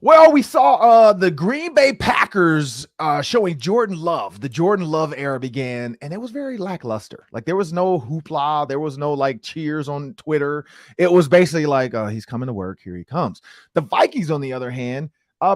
Well, we saw the Green Bay Packers showing Jordan Love. The Jordan Love era began, and it was very lackluster. Like, there was no hoopla. There was no, like, cheers on Twitter. It was basically like, he's coming to work. Here he comes. The Vikings, on the other hand,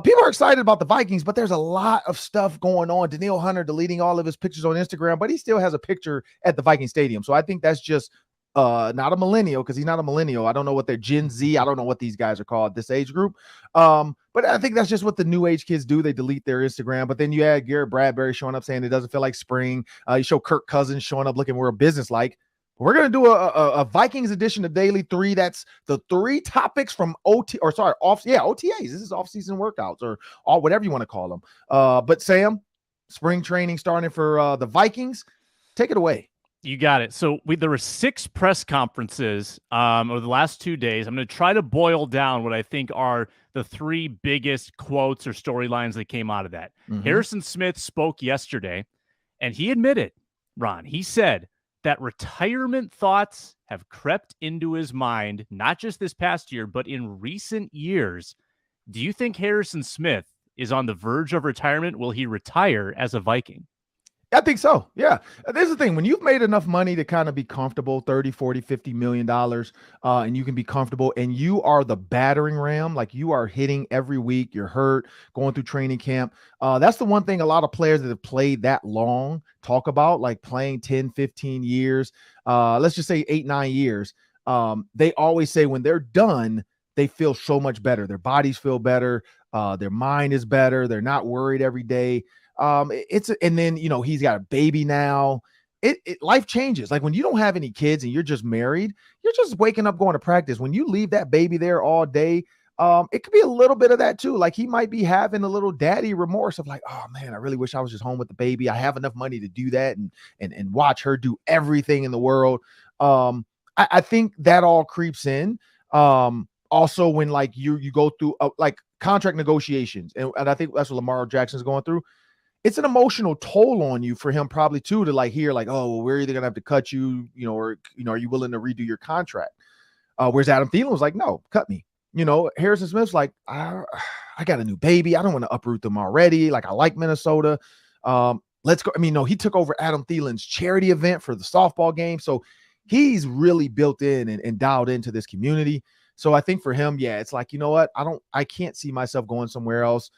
people are excited about the Vikings, but there's a lot of stuff going on. Daniil Hunter deleting all of his pictures on Instagram, but he still has a picture at the Viking Stadium. So I think that's just not a millennial, because he's not a millennial. I don't know what they're Gen Z. I don't know what these guys are called, this age group. But I think that's just what the new age kids do. They delete their Instagram. But then you add Garrett Bradbury showing up saying it doesn't feel like spring. You show Kirk Cousins showing up looking more business-like. We're going to do a Vikings edition of Daily 3. That's the 3 topics from OTAs. This is off-season workouts or all, whatever you want to call them. But Sam, spring training starting for the Vikings. Take it away. You got it. So there were 6 press conferences over the last 2 days. I'm going to try to boil down what I think are the 3 biggest quotes or storylines that came out of that. Mm-hmm. Harrison Smith spoke yesterday, and he admitted, Ron, he said that retirement thoughts have crept into his mind, not just this past year, but in recent years. Do you think Harrison Smith is on the verge of retirement? Will he retire as a Viking? I think so. Yeah. There's the thing. When you've made enough money to kind of be comfortable, 30, 40, $50 million, and you can be comfortable, and you are the battering ram, like you are hitting every week, you're hurt, going through training camp. That's the one thing a lot of players that have played that long talk about, like playing 10, 15 years, let's just say 8, 9 years. They always say when they're done, they feel so much better. Their bodies feel better. Their mind is better. They're not worried every day. And then, he's got a baby now. Life changes. Like when you don't have any kids and you're just married, you're just waking up, going to practice. When you leave that baby there all day, it could be a little bit of that too. Like he might be having a little daddy remorse of like, oh man, I really wish I was just home with the baby. I have enough money to do that and watch her do everything in the world. I think that all creeps in. Also when like you go through like contract negotiations, and I think that's what Lamar Jackson's going through. It's an emotional toll on you for him probably too, to like hear like, oh, well, we're either gonna have to cut you, or are you willing to redo your contract? Whereas Adam Thielen was like, no, cut me. Harrison Smith's like, I got a new baby. I don't want to uproot them already. Like I like Minnesota. Let's go. I mean, no, he took over Adam Thielen's charity event for the softball game. So he's really built in and dialed into this community. So I think for him, yeah, it's like, you know what? I can't see myself going somewhere else.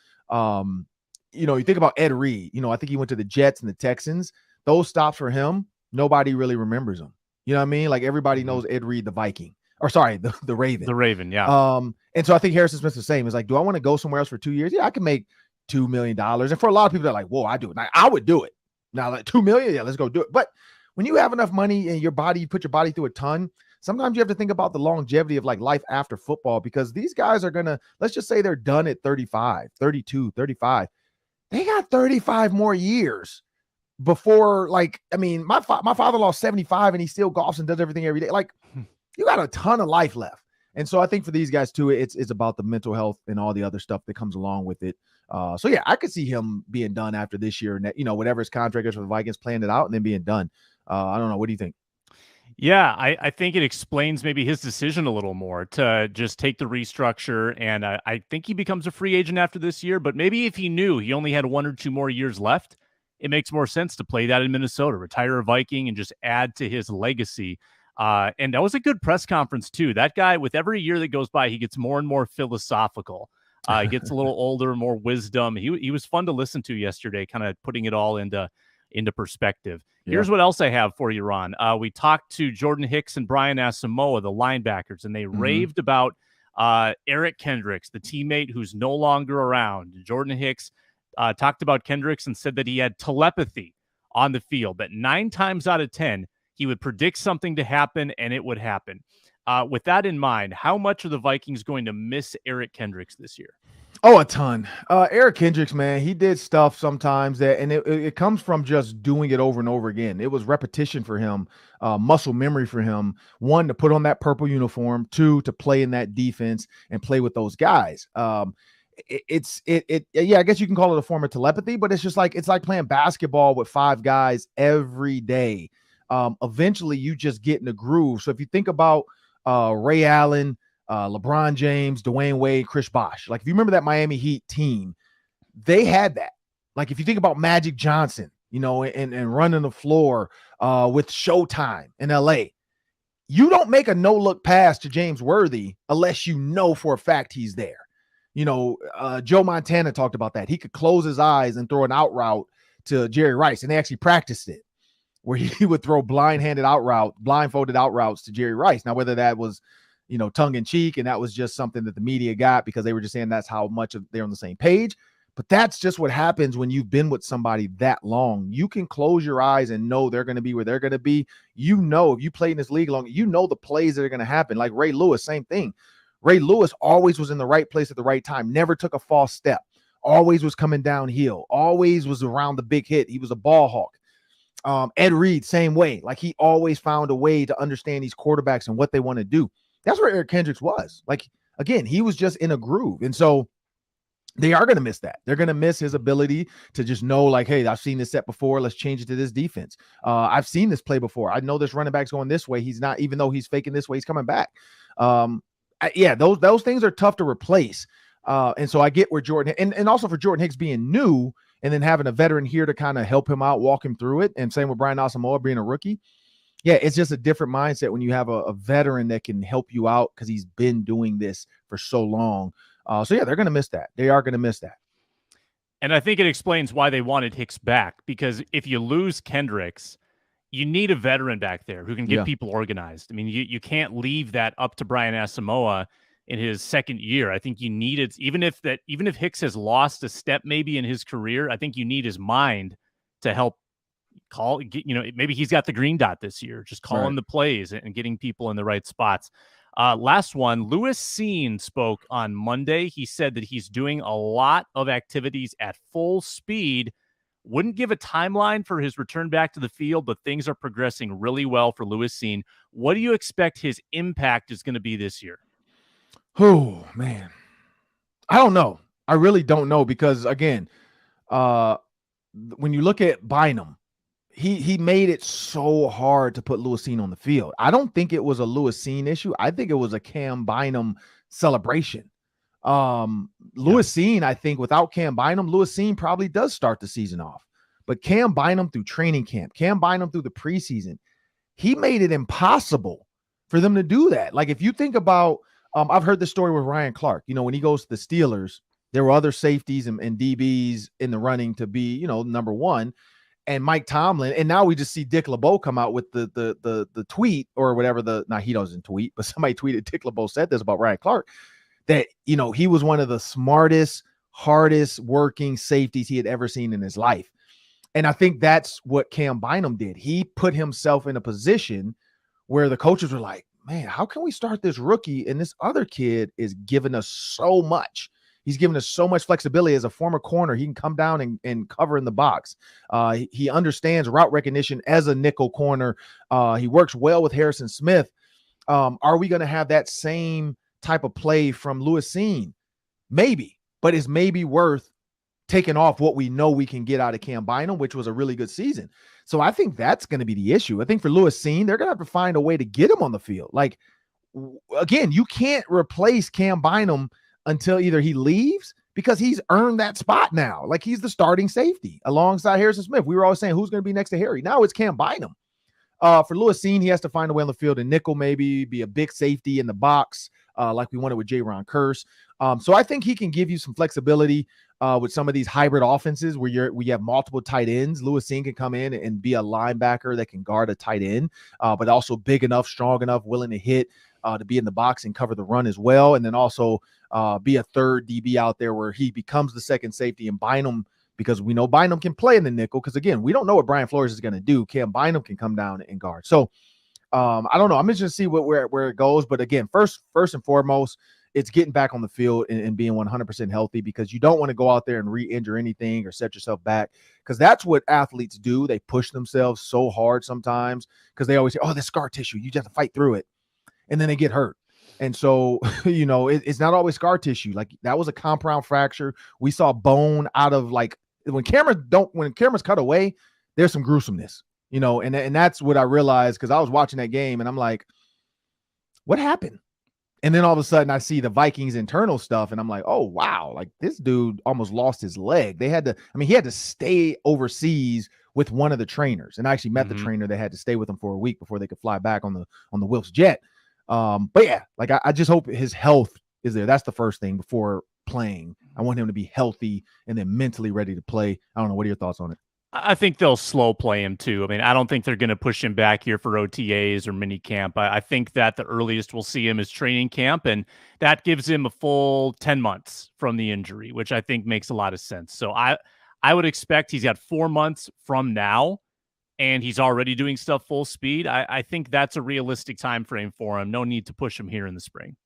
You think about Ed Reed, I think he went to the Jets and the Texans. Those stops for him, nobody really remembers them. You know what I mean? Like everybody knows Ed Reed, the Viking, or sorry, the Raven. The Raven, yeah. And so I think Harrison Smith's the same. It's like, do I want to go somewhere else for 2 years? Yeah, I can make $2 million. And for a lot of people, they're like, whoa, I do it. Now, I would do it. Now, like $2 million, yeah, let's go do it. But when you have enough money and you put your body through a ton, sometimes you have to think about the longevity of like life after football, because these guys are going to, let's just say they're done at 35, 32, 35. They got 35 more years before, like, I mean, my father-in-law 75 and he still golfs and does everything every day. Like, you got a ton of life left. And so I think for these guys too, it's about the mental health and all the other stuff that comes along with it. So yeah, I could see him being done after this year and whatever his contract is for the Vikings, playing it out and then being done. I don't know. What do you think? Yeah, I think it explains maybe his decision a little more to just take the restructure. And I think he becomes a free agent after this year. But maybe if he knew he only had 1 or 2 more years left, it makes more sense to play that in Minnesota, retire a Viking and just add to his legacy. And that was a good press conference, too. That guy, with every year that goes by, he gets more and more philosophical. He gets a little older, more wisdom. He was fun to listen to yesterday, kind of putting it all into perspective. Yeah. Here's what else I have for you, Ron. We talked to Jordan Hicks and Brian Asamoah, the linebackers, and they raved about Eric Kendricks, the teammate who's no longer around. Jordan Hicks talked about Kendricks and said that he had telepathy on the field, that 9 times out of 10, he would predict something to happen and it would happen. With that in mind, how much are the Vikings going to miss Eric Kendricks this year? Oh, a ton. Eric Kendricks, man, he did stuff sometimes and it comes from just doing it over and over again. It was repetition for him, muscle memory for him. 1, to put on that purple uniform. 2, to play in that defense and play with those guys. Yeah, I guess you can call it a form of telepathy, but it's like playing basketball with 5 guys every day. Eventually you just get in the groove. So if you think about Ray Allen, LeBron James, Dwayne Wade, Chris Bosh. Like if you remember that Miami Heat team, they had that. Like if you think about Magic Johnson, and running the floor with Showtime in LA, you don't make a no-look pass to James Worthy unless you know for a fact he's there. Joe Montana talked about that. He could close his eyes and throw an out route to Jerry Rice, and they actually practiced it, where he would throw blindfolded out routes to Jerry Rice. Now, whether that was, tongue in cheek, and that was just something that the media got because they were just saying that's how much they're on the same page. But that's just what happens when you've been with somebody that long. You can close your eyes and know they're going to be where they're going to be. If you play in this league long, the plays that are going to happen. Like Ray Lewis, same thing. Ray Lewis always was in the right place at the right time, never took a false step, always was coming downhill, always was around the big hit. He was a ball hawk. Ed Reed, same way. Like he always found a way to understand these quarterbacks and what they want to do. That's where Eric Kendricks was. Like, again, he was just in a groove. And so they are going to miss that. They're going to miss his ability to just know, like, hey, I've seen this set before. Let's change it to this defense. I've seen this play before. I know this running back's going this way. He's not, even though he's faking this way, he's coming back. Those things are tough to replace. And so I get where Jordan, and also for Jordan Hicks being new and then having a veteran here to kind of help him out, walk him through it. And same with Brian Asamoah being a rookie. Yeah, it's just a different mindset when you have a veteran that can help you out because he's been doing this for so long. They're going to miss that. They are going to miss that. And I think it explains why they wanted Hicks back, because if you lose Kendricks, you need a veteran back there who can get people organized. I mean, you can't leave that up to Brian Asamoah in his second year. I think you need it, even if Hicks has lost a step maybe in his career, I think you need his mind to help maybe he's got the green dot this year, just calling the plays and getting people in the right spots. Last one, Lewis Cine spoke on Monday. He said that he's doing a lot of activities at full speed. Wouldn't give a timeline for his return back to the field, but things are progressing really well for Lewis Cine. What do you expect his impact is going to be this year? Oh, man. I don't know. I really don't know because, again, when you look at Bynum, he made it so hard to put Lewis Cine on the field. I don't think it was a Lewis Cine issue. I think it was a Cam Bynum celebration. Lewis Cine, I think without Cam Bynum, Lewis Cine probably does start the season off. But Cam Bynum through training camp, Cam Bynum through the preseason, he made it impossible for them to do that. Like if you think about, I've heard this story with Ryan Clark. When he goes to the Steelers, there were other safeties and DBs in the running to be, number one. And Mike Tomlin, and now we just see Dick LeBeau come out with the tweet or whatever. He doesn't tweet, but somebody tweeted Dick LeBeau said this about Ryan Clark, that he was one of the smartest, hardest working safeties he had ever seen in his life. And I think that's what Cam Bynum did. He put himself in a position where the coaches were like, man, how can we start this rookie? And this other kid is giving us so much. He's given us so much flexibility as a former corner. He can come down and cover in the box. He understands route recognition as a nickel corner. He works well with Harrison Smith. Are we going to have that same type of play from Lewis Cine? Maybe, but it's maybe worth taking off what we know we can get out of Cam Bynum, which was a really good season. So I think that's going to be the issue. I think for Lewis Cine, they're going to have to find a way to get him on the field. Like, again, you can't replace Cam Bynum until either he leaves, because he's earned that spot now. Like he's the starting safety alongside Harrison Smith. We were always saying who's going to be next to Harry. Now it's Cam Bynum. For Lewis Cine, he has to find a way on the field and nickel, maybe be a big safety in the box, like we wanted with Jaron Kearse. So I think he can give you some flexibility with some of these hybrid offenses where you have multiple tight ends. Lewis Cine can come in and be a linebacker that can guard a tight end, but also big enough, strong enough, willing to hit, to be in the box and cover the run as well. And then also be a third DB out there where he becomes the second safety, and Bynum, because we know Bynum can play in the nickel, because again, we don't know what Brian Flores is going to do. Cam Bynum can come down and guard. So I don't know. I'm just going to see where it goes. But again, first and foremost, it's getting back on the field and being 100% healthy, because you don't want to go out there and re-injure anything or set yourself back, because that's what athletes do. They push themselves so hard sometimes because they always say, oh, this scar tissue, you just have to fight through it. And then they get hurt. And so, it's not always scar tissue. Like that was a compound fracture. We saw bone out of, like, when cameras cut away, there's some gruesomeness, and that's what I realized, because I was watching that game and I'm like, what happened? And then all of a sudden I see the Vikings internal stuff and I'm like, oh, wow, like this dude almost lost his leg. They had to, I mean, he had to stay overseas with one of the trainers. And I actually met the trainer that had to stay with him for a week before they could fly back on the Wilkes jet. But yeah, like I just hope his health is there. That's the first thing before playing. I want him to be healthy and then mentally ready to play. I don't know. What are your thoughts on it? I think they'll slow play him too. I mean, I don't think they're going to push him back here for OTAs or mini camp. I think that the earliest we'll see him is training camp, and that gives him a full 10 months from the injury, which I think makes a lot of sense. So I would expect he's got 4 months from now, and he's already doing stuff full speed. I think that's a realistic time frame for him. No need to push him here in the spring.